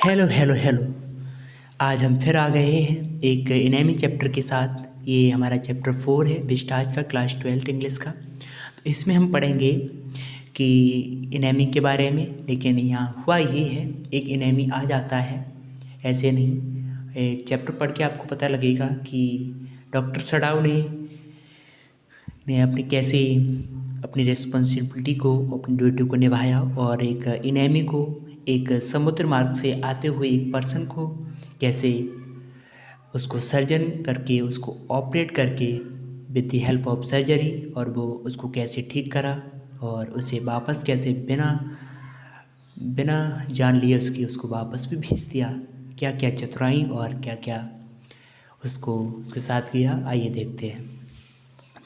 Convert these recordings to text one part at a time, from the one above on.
Hello hello hello. आज हम फिर आ गए हैं एक इनामी चैप्टर के साथ। ये हमारा चैप्टर 4 है विस्टाज का, क्लास 12th इंग्लिश का। तो इसमें हम पढ़ेंगे कि इनामी के बारे में। लेकिन यहाँ हुआ ये है, एक इनामी आ जाता है ऐसे नहीं। एक चैप्टर पढ़ के आपको पता लगेगा कि डॉक्टर सडाव ने अपनी कैसे अपनी रिस्पॉन्सिबिलिटी को, अपनी ड्यूटी को निभाया, और एक इनामी को, एक समुद्र मार्ग से आते हुए एक पर्सन को कैसे उसको सर्जन करके, उसको ऑपरेट करके with the help of surgery, और वो उसको कैसे ठीक करा और उसे वापस कैसे बिना बिना जान लिए उसको वापस भी भेज दिया। क्या क्या चतुराई और क्या क्या उसको उसके साथ किया, आइए देखते हैं।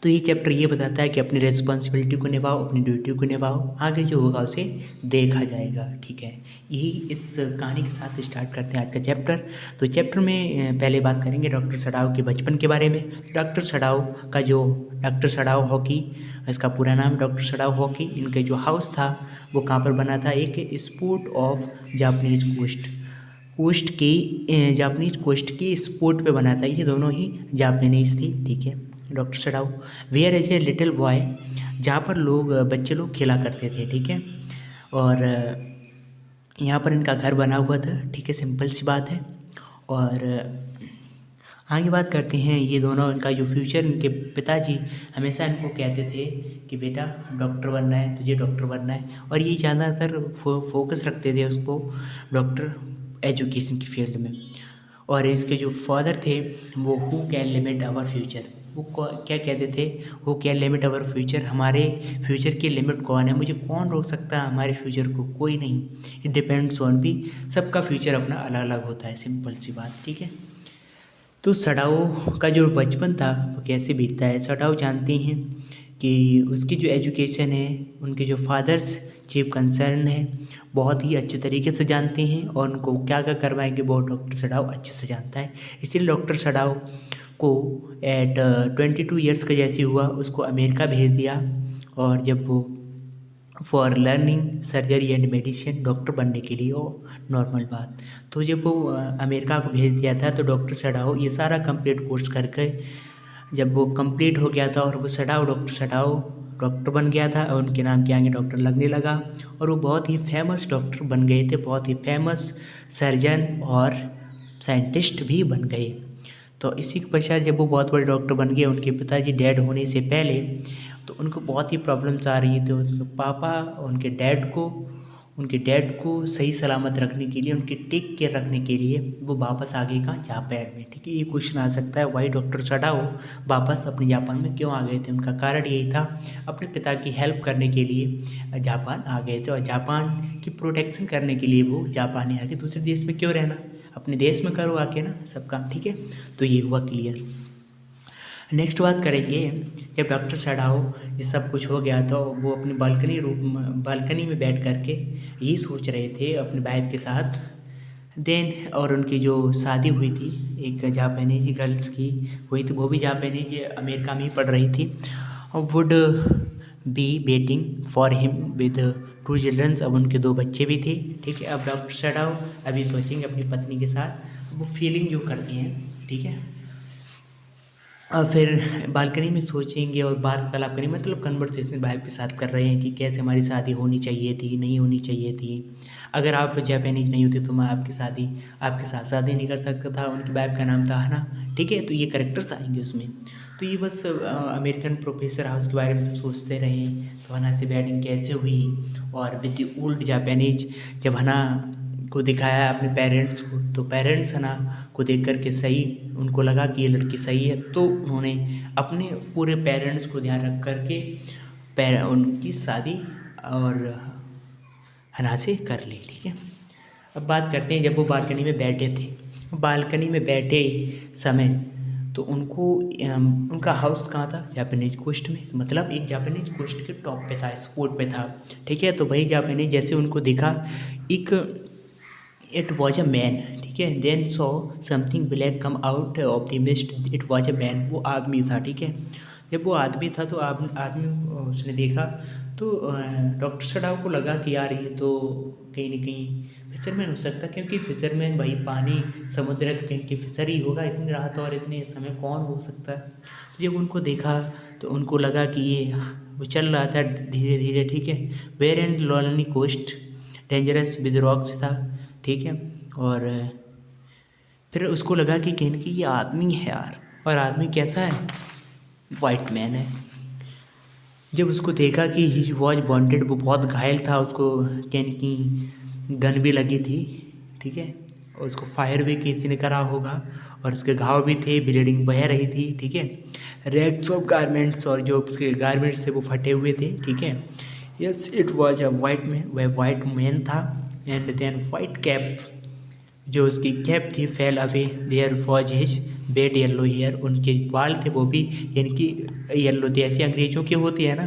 तो ये चैप्टर ये बताता है कि अपनी रिस्पॉन्सिबिलिटी को निभाओ, अपनी ड्यूटी को निभाओ, आगे जो होगा उसे देखा जाएगा। ठीक है, यही इस कहानी के साथ स्टार्ट करते हैं आज का चैप्टर। तो चैप्टर में पहले बात करेंगे डॉक्टर सडाव के बचपन के बारे में। डॉक्टर सडाव का जो डॉक्टर सडाव हॉकी, इसका पूरा नाम डॉक्टर सडाव हॉकी, इनके जो हाउस था वो कहाँ पर बना था? एक spot of Japanese Japanese coast की स्पोर्ट पे बना था। ये दोनों ही जापानीज थी। ठीक है, doctor Sadao where as a little boy, जहाँ पर बच्चे लोग खेला करते थे। ठीक है, और यहाँ पर इनका घर बना हुआ था। ठीक है, सिंपल सी बात है। और आगे बात करते हैं ये दोनों, इनका जो फ्यूचर, इनके पिताजी हमेशा इनको कहते थे कि बेटा डॉक्टर बनना है, तुझे डॉक्टर बनना है। और ये ज़्यादातर फोकस रखते थे उसको डॉक्टर एजुकेशन की फील्ड में। और इसके जो फादर थे वो who can limit our future, वो क्या कहते थे? Who can limit our future, हमारे फ्यूचर की लिमिट कौन है? मुझे कौन रोक सकता है हमारे फ्यूचर को? कोई नहीं। इट डिपेंड्स ऑन भी, सबका फ्यूचर अपना अलग अलग होता है, सिंपल सी बात। ठीक है, तो सडाओ का जो बचपन था वो कैसे बीतता है? सडाओ जानते हैं कि उसकी जो एजुकेशन है, उनके जो फादर्स चीफ कंसर्न है, बहुत ही अच्छे तरीके से जानते हैं, और उनको क्या क्या करवाएंगे वो डॉक्टर सडाओ अच्छे से जानता है। इसलिए डॉक्टर सडाओ को एट 22 ईयर्स का जैसे हुआ उसको अमेरिका भेज दिया। और जब वो for learning surgery and medicine, doctor बनने के लिए, वो नॉर्मल बात। तो जब वो अमेरिका को भेज दिया था तो डॉक्टर सडाओ ये सारा कंप्लीट कोर्स करके, जब वो कंप्लीट हो गया था और वो डॉक्टर सडाओ डॉक्टर बन गया था, और उनके नाम के आगे डॉक्टर लगने लगा, और वो बहुत ही फेमस डॉक्टर बन गए थे, बहुत ही फेमस सर्जन और साइंटिस्ट भी बन गए। तो इसी के पश्चात जब वो बहुत बड़े डॉक्टर बन गए, उनके पिताजी डेड होने से पहले, तो उनको बहुत ही प्रॉब्लम्स आ रही थी। उनके पापा उनके डैड को सही सलामत रखने के लिए, उनकी टेक केयर रखने के लिए वो वापस आ गए कहाँ? जापान में। ठीक है, ये क्वेश्चन आ सकता है, वाई डॉक्टर सडाओ वापस अपने जापान में क्यों आ गए थे? उनका कारण यही था, अपने पिता की हेल्प करने के लिए जापान आ गए थे, और जापान की प्रोटेक्शन करने के लिए वो जापान ही आ गए। दूसरे देश में क्यों रहना, अपने देश में करो आके ना सब काम। ठीक है, तो ये हुआ क्लियर। नेक्स्ट बात करेंगे, जब डॉक्टर सडाओ ये सब कुछ हो गया तो वो अपनी बालकनी में बैठ करके यही सोच रहे थे अपनी वाइफ के साथ। देन और उनकी जो शादी हुई थी एक जापानीज गर्ल्स की हुई थी, वो भी जापानीज अमेरिका में ही पढ़ रही थी, और would be waiting for him with 2 childrens. अब उनके 2 बच्चे भी थे। ठीक है, अब डॉक्टर सडाओ अभी सोचेंगे अपनी पत्नी के साथ वो फीलिंग जो करती हैं। ठीक है, और फिर बालकनी में सोचेंगे और वार्तालाप करेंगे, मतलब कन्वर्सेशन वाइफ के साथ कर रहे हैं कि कैसे हमारी शादी होनी चाहिए थी, नहीं होनी चाहिए थी। अगर आप जापानीज नहीं होते तो मैं आपके साथ शादी नहीं कर सकता था। उनकी वाइफ का नाम था हना। ठीक है, तो ये करेक्टर्स आएंगे उसमें। तो ये बस अमेरिकन प्रोफेसर हाउस के बारे में सब सोचते रहे, तो हना से वेडिंग कैसे हुई, और विद द ओल्ड जापानीज जब हना को दिखाया अपने पेरेंट्स को, तो पेरेंट्स हना को देख कर के सही उनको लगा कि ये लड़की सही है, तो उन्होंने अपने पूरे पेरेंट्स को ध्यान रख कर के उनकी शादी और हना से कर ली। ठीक है, अब बात करते हैं जब वो बालकनी में बैठे थे, बालकनी में बैठे समय तो उनको उनका हाउस कहाँ था? जापानीज कोस्ट में, मतलब एक जापानीज कोस्ट के टॉप पे था, स्पोर्ट पे था। ठीक है, तो वही जापानीज जैसे उनको दिखा, एक इट वॉज अ मैन। ठीक है, then saw something black come out of the mist, it was a man, वो आदमी था। ठीक है, जब वो आदमी था तो आदमी उसने देखा तो डॉक्टर सडाव को लगा कि यार ये तो कहीं न कहीं फिशरमैन हो सकता है, क्योंकि फिशरमैन भाई पानी समुद्र है तो कहीं कि फिशर ही होगा, इतनी रात और इतने समय कौन हो सकता है। तो जब उनको देखा तो उनको लगा कि ये वो चल रहा था धीरे धीरे, ठीक है, where and lonely coast dangerous with rocks था, ठीक है। और फिर उसको लगा कि कहीं न कहीं ये आदमी है यार, और आदमी कैसा है, वाइट मैन है। जब उसको देखा कि ही वॉज वांटेड, वो बहुत घायल था, उसको कहीं की गन भी लगी थी, ठीक है, और उसको फायर भी किसी ने करा होगा, और उसके घाव भी थे, ब्लीडिंग बह रही थी, ठीक है। रैग्स ऑफ गारमेंट्स, और जो उसके गारमेंट्स थे वो फटे हुए थे, ठीक है। Yes it was a white man, वह वाइट मैन था। एंड देन वाइट कैप, जो उसकी कैप थी, fell away, there was his wet yellow hair, उनके बाल थे वो भी यानी कि येलो थे, ऐसे अंग्रेजों के होते हैं ना,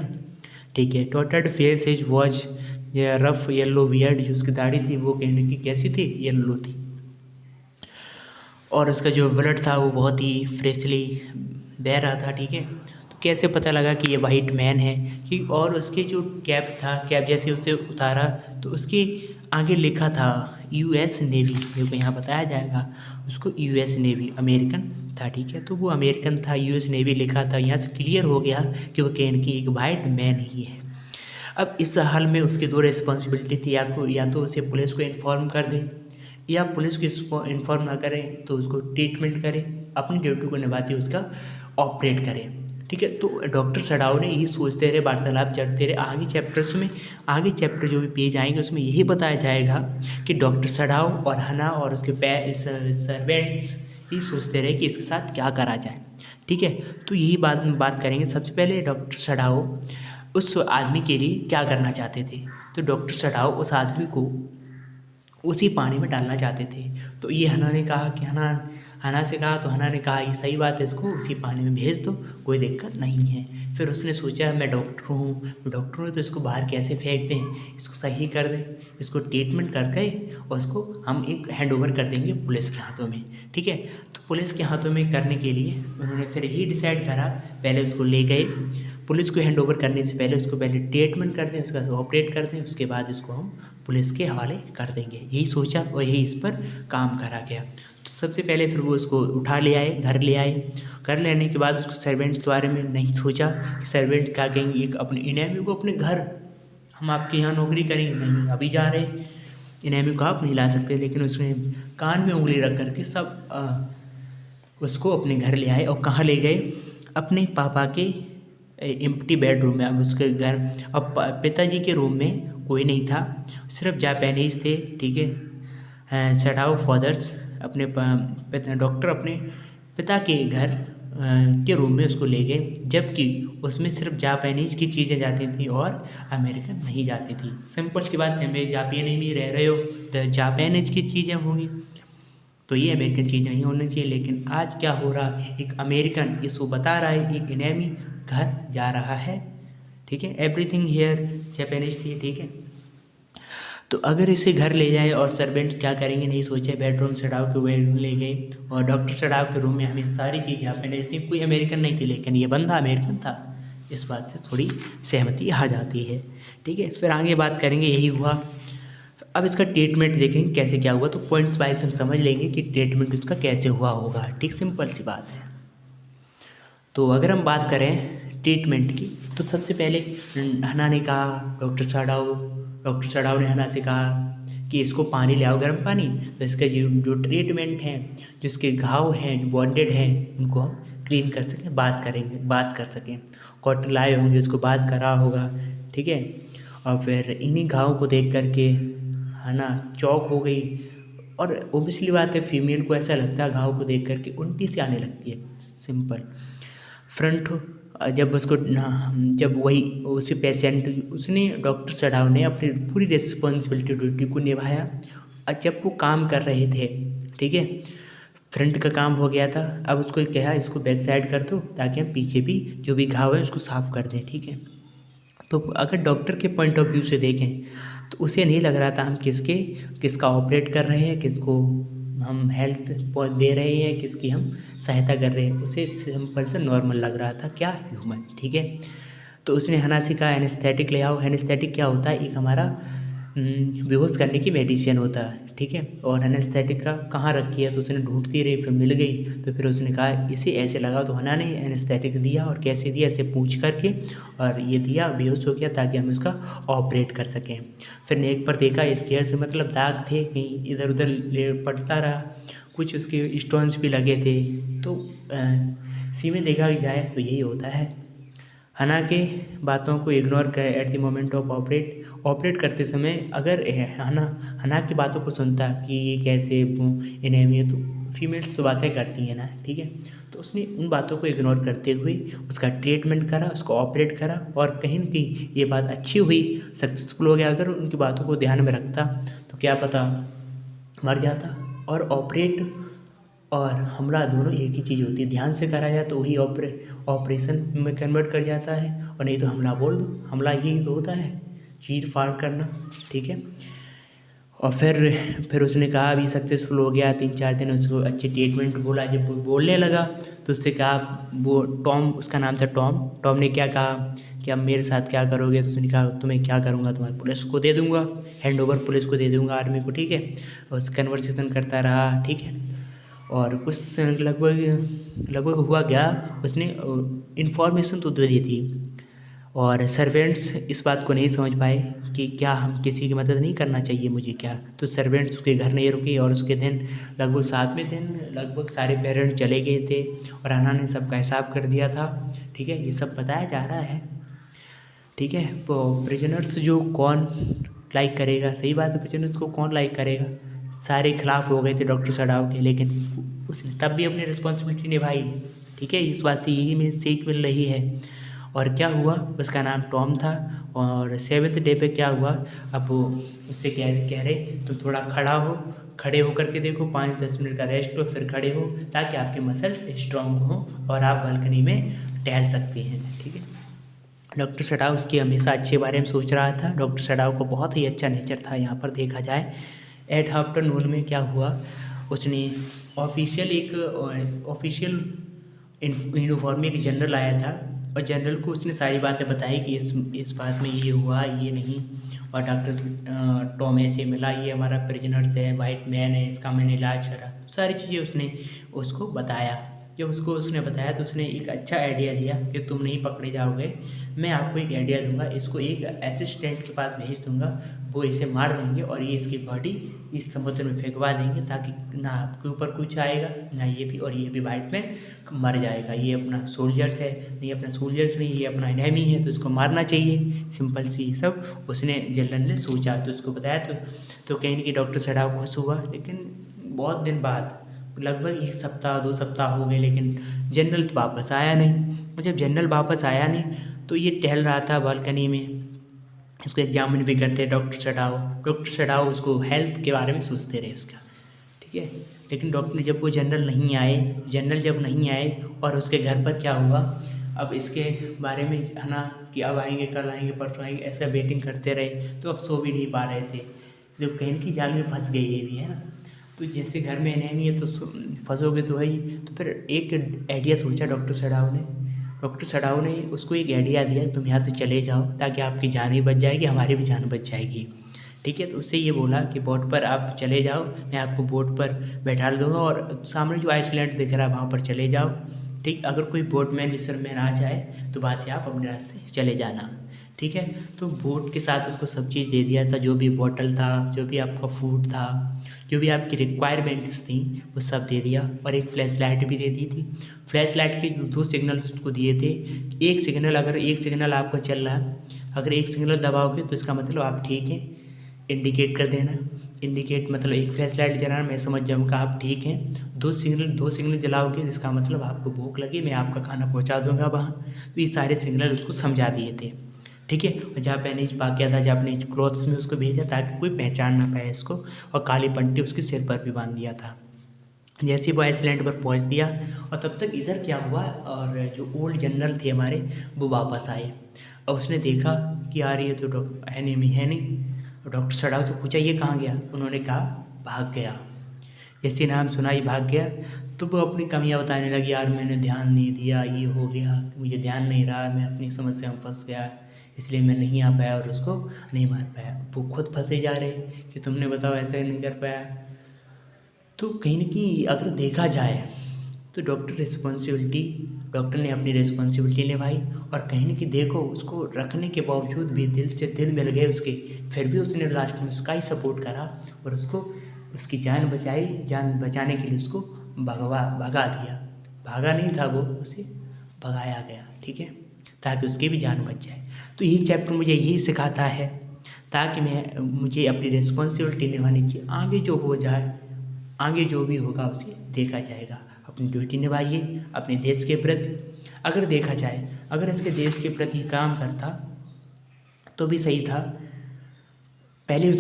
ठीक है। Toted face his was rough yellow weird, जो उसकी दाढ़ी थी वो कहने की कैसी थी, येलो थी। और उसका जो ब्लड था वो बहुत ही फ्रेशली बह रहा था, ठीक है। तो कैसे पता लगा कि ये वाइट मैन है कि, और उसके जो कैप था, कैप जैसे उसे उतारा तो उसके आगे लिखा था यूएस नेवी, जो कि यहाँ बताया जाएगा उसको, यूएस नेवी अमेरिकन था, ठीक है। तो वो अमेरिकन था, यूएस नेवी लिखा था, यहाँ से क्लियर हो गया कि वो कैन की एक वाइट मैन ही है। अब इस हाल में उसकी दो रिस्पॉन्सिबिलिटी थी, या तो उसे पुलिस को इन्फॉर्म कर दे, या पुलिस को इन्फॉर्म ना करें तो उसको ट्रीटमेंट करें, अपनी ड्यूटी को निभाते हुए उसका ऑपरेट करें, ठीक है। तो डॉक्टर सडाव ने यही सोचते रहे, वार्तालाप चलते रहे। आगे चैप्टर्स में, आगे चैप्टर जो भी पेज आएंगे उसमें यही बताया जाएगा कि डॉक्टर सडाव और हना और उसके सर्वेंट्स यही सोचते रहे कि इसके साथ क्या करा जाए, ठीक है। तो यही बात करेंगे। सबसे पहले डॉक्टर सडाव उस आदमी के लिए क्या करना चाहते थे। तो डॉक्टर सडाव उस आदमी को उसी पानी में डालना चाहते थे। तो ये हना ने कहा कि हना से कहा, तो हना ने कहा ये सही बात है, इसको उसी पानी में भेज दो, कोई दिक्कत नहीं है। फिर उसने सोचा मैं डॉक्टर हूँ, तो इसको बाहर कैसे फेंक दें, इसको सही कर दें, इसको ट्रीटमेंट करके और उसको हम एक हैंड ओवर कर देंगे पुलिस के हाथों में, ठीक है। तो पुलिस के हाथों में करने के लिए उन्होंने फिर यही डिसाइड करा, पहले उसको ले गए पुलिस को हैंड ओवर करने से पहले उसको पहले ट्रीटमेंट कर दें, उसका ऑपरेट कर दें, उसके बाद इसको हम पुलिस के हवाले कर देंगे। यही सोचा और यही इस पर काम करा गया। तो सबसे पहले फिर वो उसको उठा ले आए, घर ले आए। घर लेने के बाद उसको सर्वेंट्स के बारे में नहीं सोचा कि सर्वेंट्स क्या कहेंगे, एक अपने इनेमी को अपने घर, हम आपके यहाँ नौकरी करेंगे, नहीं अभी जा रहे, इनेमी को आप नहीं ला सकते। लेकिन उसने कान में उंगली रख करके सब उसको अपने घर ले आए। और कहाँ ले गए, अपने पापा के एम्प्टी बेडरूम में। अब उसके घर, अब पिताजी के रूम में कोई नहीं था, सिर्फ जापानीज थे, ठीक है। सडाओ फादर्स अपने डॉक्टर अपने पिता के घर के रूम में उसको ले गए, जबकि उसमें सिर्फ जापानीज की चीज़ें जाती थी और अमेरिकन नहीं जाती थी। सिंपल सी बात है, मैं जापानी में रह रहे हो तो जापानीज की चीज़ें होंगी, तो ये अमेरिकन चीज़ नहीं होनी चाहिए। लेकिन आज क्या हो रहा, एक अमेरिकन इसको बता रहा है एक इनेमी घर जा रहा है, ठीक है। एवरीथिंग हियर जापानीज थी, ठीक है। तो अगर इसे घर ले जाए और सर्वेंट्स क्या करेंगे नहीं सोचे, बेडरूम सडाव के बेडरूम ले गए और डॉक्टर सडाव के रूम में हमें सारी चीज़ जापानीज थी, कोई अमेरिकन नहीं थी, लेकिन ये बंदा अमेरिकन था, इस बात से थोड़ी सहमति आ जाती है, ठीक है। फिर आगे बात करेंगे, यही हुआ। अब इसका ट्रीटमेंट देखेंगे कैसे क्या हुआ, तो पॉइंट्स वाइज हम समझ लेंगे कि ट्रीटमेंट उसका कैसे हुआ होगा, ठीक, सिंपल सी बात है। तो अगर हम बात करें ट्रीटमेंट की, तो सबसे पहले हना ने कहा, डॉक्टर सडाव ने हना से कहा कि इसको पानी ले आओ, गर्म पानी। तो इसका जो ट्रीटमेंट है, जिसके घाव हैं, जो बॉन्डेड हैं, उनको हम क्लीन कर सकें, बास कर सकें। कॉटन लाए होंगे, उसको बास करा होगा, ठीक है। और फिर इन्हीं घाव को देख करके है ना चौक हो गई। और ओबियसली बात है, फीमेल को ऐसा लगता है घाव को देख करके उल्टी सी आने लगती है, सिंपल। फ्रंट जब वही उसी पेशेंट, उसने डॉक्टर सडाव ने अपनी पूरी रिस्पॉन्सिबिलिटी ड्यूटी को निभाया। और जब वो काम कर रहे थे, ठीक है, फ्रंट का काम हो गया था, अब उसको कहा इसको बैक साइड कर दो ताकि हम पीछे भी जो भी घाव है उसको साफ़ कर दें, ठीक है। तो अगर डॉक्टर के पॉइंट ऑफ व्यू से देखें तो उसे नहीं लग रहा था हम किसका ऑपरेट कर रहे हैं, किसको हम हेल्थ दे रहे हैं, किसकी हम सहायता कर रहे हैं। उसे सिंपल से नॉर्मल लग रहा था, क्या, ह्यूमन, ठीक है। तो उसने हना से कहा एनेस्थेटिक ले आओ। एनेस्थेटिक क्या होता है, एक हमारा बेहोश करने की मेडिसिन होता है, ठीक है। और एनेस्थेटिक का कहाँ रखी है, तो उसने ढूंढती रही, फिर मिल गई। तो फिर उसने कहा इसे ऐसे लगाओ। तो हना ने एनेस्थेटिक दिया, और कैसे दिया, इसे पूछ करके और ये दिया, बेहोश हो गया ताकि हम उसका ऑपरेट कर सकें। फिर नेक पर देखा, स्केयर से मतलब दाग थे, कहीं इधर उधर ले पड़ता रहा, कुछ उसके स्टोन्स भी लगे थे। तो सी में देखा जाए तो यही होता है। हना के बातों को इग्नोर कर at the moment of operate करते समय अगर हना की बातों को सुनता कि ये कैसे इन्हें ये, तो फीमेल्स तो बातें करती हैं ना, ठीक है। तो उसने उन बातों को इग्नोर करते हुए उसका ट्रीटमेंट करा, उसको ऑपरेट करा, और कहीं न कहीं ये बात अच्छी हुई, सक्सेसफुल हो गया। अगर उनकी बातों को ध्यान में रखता तो क्या पता मर जाता। और ऑपरेट और हमला दोनों एक ही चीज़ होती है, ध्यान से करा जाए तो वही ऑपरेशन में कन्वर्ट कर जाता है, और नहीं तो हमला बोल दो, हमला यही तो होता है, चीर फाड़ करना, ठीक है। और फिर उसने कहा अभी सक्सेसफुल हो गया, 3-4 दिन उसको अच्छे ट्रीटमेंट बोला। जब वो बोलने लगा तो उससे कहा, वो टॉम, उसका नाम था टॉम ने क्या कहा कि अब मेरे साथ क्या करोगे। तो उसने कहा तुम्हें क्या करूँगा, तुम्हारी पुलिस को दे दूँगा, हैंड ओवर पुलिस को दे दूँगा, आर्मी को, ठीक है। उस कन्वर्सेशन करता रहा, ठीक है। और कुछ लगभग हुआ क्या, उसने इन्फॉर्मेशन तो दे दी थी, और सर्वेंट्स इस बात को नहीं समझ पाए कि क्या हम किसी की मदद नहीं करना चाहिए मुझे क्या। तो सर्वेंट्स उसके घर नहीं रुके, और उसके दिन लगभग 7वें दिन लगभग सारे पेरेंट्स चले गए थे, और हना ने सबका हिसाब कर दिया था, ठीक है। ये सब बताया जा रहा है, ठीक है। तो प्रिजनर्स जो कौन लाइक करेगा, सही बात है, प्रिजनर्स को कौन लाइक करेगा। सारे खिलाफ हो गए थे डॉक्टर सड़ाव के, लेकिन उसने तब भी अपनी रिस्पॉन्सिबिलिटी निभाई, ठीक है। इस बात से यही में सीख मिल रही है। और क्या हुआ, उसका नाम टॉम था। और 7वें डे पे क्या हुआ, अब वो उससे कह रहे तो थोड़ा खड़े होकर के देखो, 5-10 मिनट का रेस्ट लो, फिर खड़े हो, ताकि आपके मसल्स स्ट्रांग हो और आप बालकनी में टहल सकते हैं, ठीक है। डॉक्टर सड़ाव उसके हमेशा अच्छे बारे में सोच रहा था। डॉक्टर सड़ाव को बहुत ही अच्छा नेचर था, यहाँ पर देखा जाए। एट आफ्टरनून में क्या हुआ, उसने ऑफिशियल यूनिफॉर्म में एक जनरल आया था, और जनरल को उसने सारी बातें बताई कि इस बात में ये हुआ, ये नहीं। और डॉक्टर टॉम ऐसे मिला, ये हमारा प्रिजनर्स है, वाइट मैन है, इसका मैंने इलाज करा, सारी चीज़ें उसने उसको बताया। जब उसको उसने बताया तो उसने एक अच्छा आइडिया दिया कि तुम नहीं पकड़े जाओगे, मैं आपको एक आइडिया दूंगा, इसको एक असिस्टेंट के पास भेज दूंगा, वो इसे मार देंगे और ये इसकी बॉडी इस समुद्र में फेंकवा देंगे, ताकि ना आपके ऊपर कुछ आएगा ना ये भी, और ये भी वाइट में मर जाएगा। ये अपना सोल्जर्स है, नहीं अपना सोल्जर्स नहीं, ये अपना एनिमी है, तो इसको मारना चाहिए, सिंपल सी सब उसने जनरल ने सोचा। तो उसको बताया तो कहीं ना कहीं डॉक्टर सड़ाव खुश हुआ। लेकिन बहुत दिन बाद, लगभग 1 सप्ताह 2 सप्ताह हो गए, लेकिन जनरल तो वापस आया नहीं। और जब जनरल वापस आया नहीं तो ये टहल रहा था बालकनी में, इसको एग्जामिन भी करते डॉक्टर सड़ाव उसको हेल्थ के बारे में सोचते रहे उसका, ठीक है। लेकिन डॉक्टर जब वो जनरल जब नहीं आए और उसके घर पर क्या हुआ, अब इसके बारे में है ना कि अब आएंगे, कल आएंगे, परसों आएंगे, ऐसा वेटिंग करते रहे, तो अब सो भी नहीं पा रहे थे। जब कहीं की जाल में फंस गए ये भी, है ना। तो जैसे घर में नहीं है तो फंसोगे तो वही। तो फिर एक आइडिया सोचा डॉक्टर सड़ाऊ ने उसको एक आइडिया दिया, तुम यहाँ से चले जाओ, ताकि आपकी जान भी बच जाएगी, हमारी भी जान बच जाएगी, ठीक है। तो उससे ये बोला कि बोट पर आप चले जाओ, मैं आपको बोट पर बैठा दूंगा, और सामने जो आइसलैंड दिख रहा है वहाँ पर चले जाओ, ठीक। अगर कोई बोटमैन फिशरमैन आ जाए तो वहाँ से आप अपने रास्ते चले जाना, ठीक है। तो बोट के साथ उसको सब चीज़ दे दिया था, जो भी बॉटल था, जो भी आपका फूड था, जो भी आपकी रिक्वायरमेंट्स थी, वो सब दे दिया। और एक फ्लैश लाइट भी दे दी थी। फ्लैश लाइट के जो 2 सिग्नल्स उसको दिए थे, अगर एक सिग्नल आपका चल रहा है, अगर एक सिग्नल दबाओगे तो इसका मतलब आप ठीक हैं, इंडिकेट कर देना। इंडिकेट मतलब एक फ्लैश लाइट जलाना, मैं समझ जाऊँगा आप ठीक हैं। 2 सिग्नल जलाओगे जिसका मतलब आपको भूख लगी, मैं आपका खाना पहुँचा दूँगा वहाँ। तो ये सारे सिग्नल उसको समझा दिए थे, ठीक है। और जापानीज बाकिया था, जापानीज क्लॉथ्स में उसको भेजा ताकि कोई पहचान ना पाए इसको, और काली पट्टी उसके सिर पर भी बांध दिया था। जैसे ही वो आइसलैंड पर पहुंच दिया, और तब तक इधर क्या हुआ, और जो ओल्ड जनरल थे हमारे, वो वापस आए, और उसने देखा कि यार ये तो डॉक्टर एनिमी है नहीं। और डॉक्टर सड़ाव से पूछा ये कहाँ गया, उन्होंने कहा भाग गया। जैसे नाम सुना ही भाग गया। तो वो अपनी कमियां बताने लगी, यार मैंने ध्यान नहीं दिया, ये हो गया, मुझे ध्यान नहीं रहा, मैं अपनी समस्या में फंस गया, इसलिए मैं नहीं आ पाया और उसको नहीं मार पाया। वो खुद फंसे जा रहे कि तुमने बताओ ऐसे नहीं कर पाया। तो कहीं ना कहीं अगर देखा जाए तो डॉक्टर ने अपनी रिस्पॉन्सिबिलिटी निभाई। और कहीं ना कहीं देखो, उसको रखने के बावजूद भी दिल से दिल मिल गए उसके, फिर भी उसने लास्ट में उसका ही सपोर्ट करा और उसको उसकी जान बचाई। जान बचाने के लिए उसको भगा दिया। भागा नहीं था वो, उसे भगाया गया, ठीक है, ताकि उसकी भी जान बच जाए। तो यही चैप्टर मुझे यही सिखाता है, ताकि मुझे अपनी रिस्पॉन्सिबिलिटी निभानी चाहिए। आगे जो हो जाए, आगे जो भी होगा उसे देखा जाएगा। अपनी ड्यूटी निभाइए अपने देश के प्रति। अगर देखा जाए, अगर इसके देश के प्रति काम करता तो भी सही था। पहले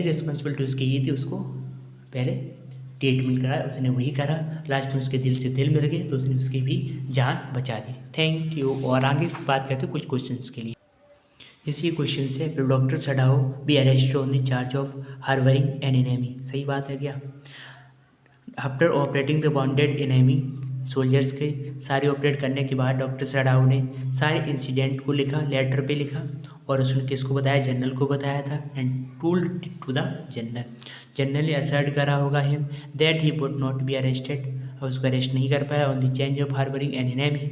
रिस्पॉन्सिबिलिटी उसकी ये थी, उसको पहले ट्रीटमेंट कराया, उसने वही करा। लास्ट में उसके दिल से दिल मिल गए तो उसने उसकी भी जान बचा दी। Thank you. और आगे बात करते हैं कुछ क्वेश्चंस के लिए। इसी क्वेश्चन से, will doctor Sadao be arrested on the charge of harbouring an enemy? सही बात है क्या? After operating the bonded enemy soldiers के सारे ऑपरेट करने के बाद डॉक्टर सडाओ ने सारे इंसिडेंट को लिखा, लेटर पे लिखा, और उसने किसको बताया? जनरल को बताया था। And told to the general, general ने असर्ट करा होगा him that he would not be arrested, और उसको अरेस्ट नहीं कर पाया on the change of harbouring an enemy,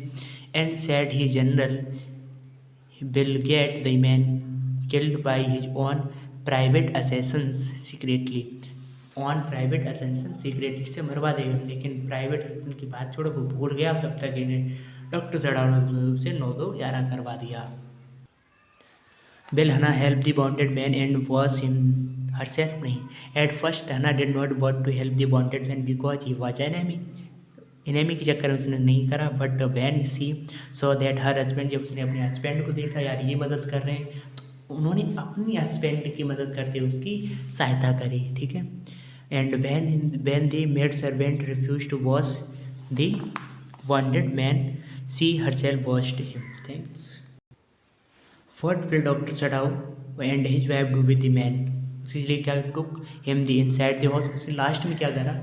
and said he general will get the man killed by his own private assassins secretly। Own private assassins secretly से मरवा देगा। लेकिन private असेंसन की बात छोड़ो, वो भूल गया, तब तक इन्हें डॉक्टर सडाओ ने उसे 9-2-11 करवा दिया। Will Hannah help the bonded man and was him herself? नहीं। At first Hannah did not want to help the bonded man because he was an enemy। Enemy के चक्कर में उसने नहीं करा। But when C so that her husband, जब उसने अपने हस्बैंड को देखा यार ये मदद कर रहे हैं, तो उन्होंने अपनी हस्बैंड की मदद करते हुए उसकी सहायता करी, ठीक है। And when the maid servant refuse to wash the wanted man, she herself washed him. Thanks. What will doctor Sadao and his wife do with the man? उसके लिए क्या took him the inside the house, उसने last में क्या करा?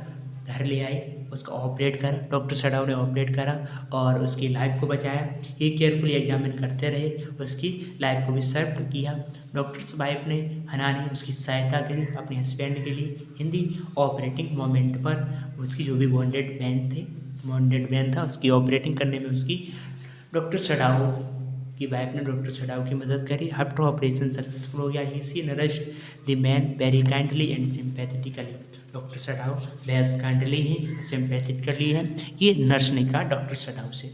घर ले आए, उसका ऑपरेट करा, डॉक्टर सडाओ ने ऑपरेट करा और उसकी लाइफ को बचाया। ये केयरफुली एग्जामिन करते रहे, उसकी लाइफ को भी सर्व किया। डॉक्टर्स वाइफ ने, हना ने उसकी सहायता करी अपने हस्बैंड के लिए इन दी ऑपरेटिंग मोमेंट पर। उसकी जो भी बॉन्डेड मैन था उसकी ऑपरेटिंग करने में उसकी डॉक्टर सडाओ की वाइफ ने डॉक्टर सडाओ की मदद करी। आफ्टर ऑपरेशन सक्सेसफुल हो गया, he see nourished the man very kindly and sympathetically. Doctor Sadao बेहद काइंडली ही सिंपैथेटिकली है, ये नर्स ने कहा डॉक्टर सडाओ से।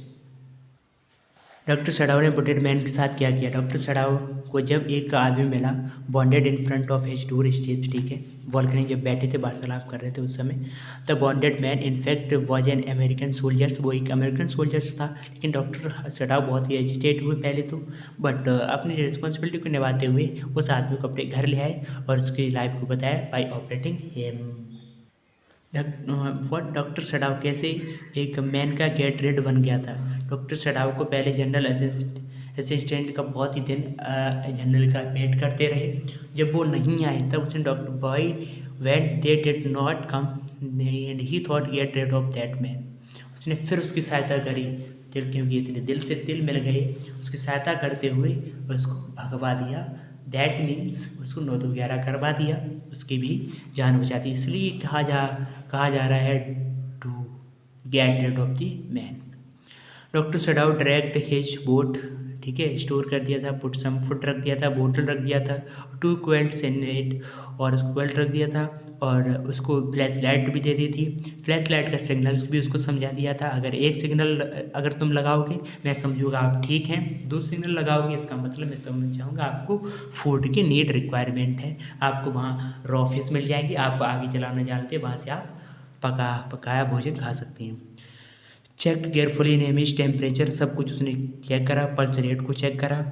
डॉक्टर सडाओ ने बॉन्डेड मैन के साथ क्या किया? डॉक्टर सडाओ को जब एक आदमी मिला bonded in front of his door stage, ठीक है, बालकनी जब बैठे थे वार्तालाप कर रहे थे उस समय, the bonded man in fact was an American soldiers, वो एक अमेरिकन सोल्जर्स था। लेकिन डॉक्टर सडाओ बहुत ही एजिटेट हुए पहले तो, बट अपनी रिस्पॉन्सिबिलिटी को निभाते हुए उस आदमी को अपने घर ले आए और उसकी लाइफ को बताया by operating him. What doctor Sadao कैसे एक मैन का गेट रेड बन गया था? डॉक्टर सडाओ को पहले जनरल असिस्टेंट का बहुत ही दिन जनरल का वेट करते रहे। जब वो नहीं आए तब उसने doctor boy when they did not come and he thought get rid of that man, उसने फिर उसकी सहायता करी। दिल, क्योंकि इतने दिल से दिल मिल गए, उसकी सहायता करते हुए उसको भगवा दिया। दैट मीन्स उसको 9-11 करवा दिया, उसकी भी जान बचा दी। इसलिए कहा जा रहा है to get rid of the man. Doctor Sadao direct his boat, ठीक है, स्टोर कर दिया था, पुट सम फुड रख दिया था, बोतल रख दिया था, 2 क्वेल्ट्स इन इट, और उसको क्वेल्ट रख दिया था, और उसको फ्लैश लाइट भी दे दी थी। फ्लैश लाइट का सिग्नल्स भी उसको समझा दिया था। अगर एक सिग्नल अगर तुम लगाओगे मैं समझूंगा आप ठीक हैं, 2 सिग्नल लगाओगे इसका मतलब मैं समझ जाऊँगा आपको फूड की नीड रिक्वायरमेंट है। आपको वहाँ रॉ फिश मिल जाएगी, आप आगे चलाना जानते हैं, वहाँ से आप पकाया भोजन खा सकते हैं। चेक केयरफुली नेमिश टेम्परेचर, सब कुछ उसने चेक करा, पल्स रेट को चेक करा,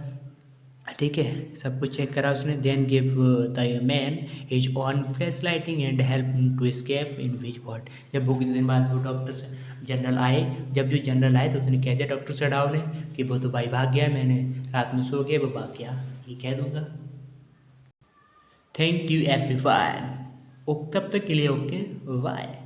ठीक है, सब कुछ चेक करा उसने। Then give the man his own flash lighting and help to escape in which what. जब वो कुछ दिन बाद वो डॉक्टर जनरल आए, जब जो जनरल आए तो उसने कह दिया डॉक्टर सडाओ ने कि वो तो भाई भाग गया, मैंने रात में सो गया, वो भाग गया, ये कह दूँगा। Thank you everyone. तब तक के लिए ओके बाय।